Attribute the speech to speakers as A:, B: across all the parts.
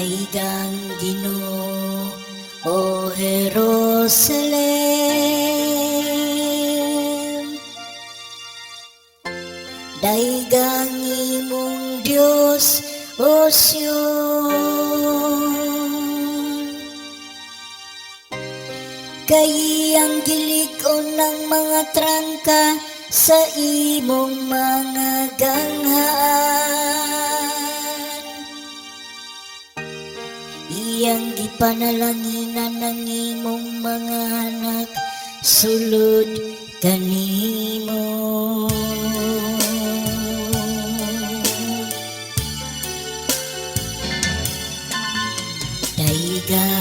A: Daigang Ginoo, O Jerusalem, daigang imong Dios, O Sion. Kay ang gilig-on ng mga trangka sa imong mga ganghaan, iyang gipanalanginan ng imong mga anak sulod kanimo. Daiga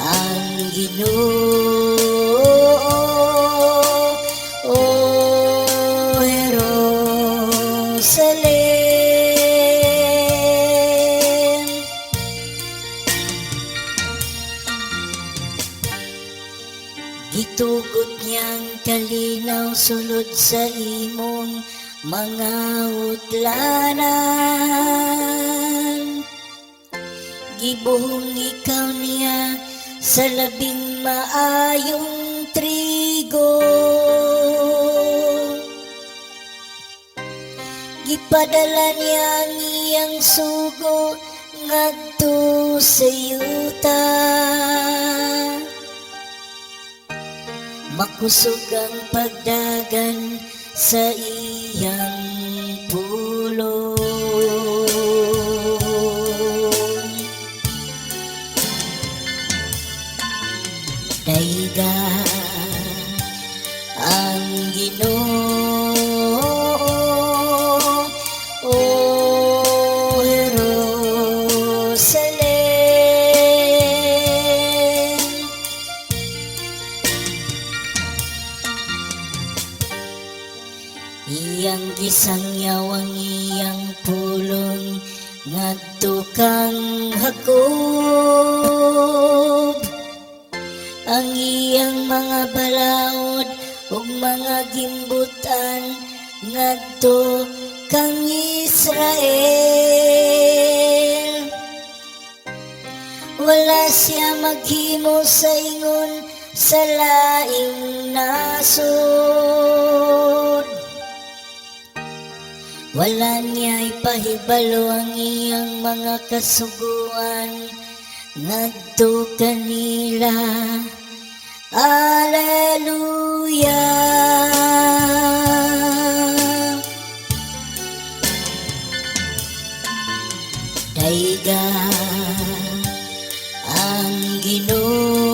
A: ang Ginoo, O Jerusalem, gitugot niyang kalinaw sulod sa imong mga utlanan. Gibuhong ikaw niya sa labing maayong trigo, gipadala niya ang iyang sugo ngadto sa yuta. Makusog ang pagdagan sa iyang pulong. Daiga ang Ginoo, O Jerusalem, iyang gisangyaw ang iyang pulong ngadto kang Hakob. Ang iyang mga balaod ug mga gimbutan ngadto kang Israel. Wala siya maghimo sa ingon sa laing nasod. Wala niya ipahibalo ang iyang mga kasuguan ngadto kanila. Alleluia. Daiga ang Ginoo,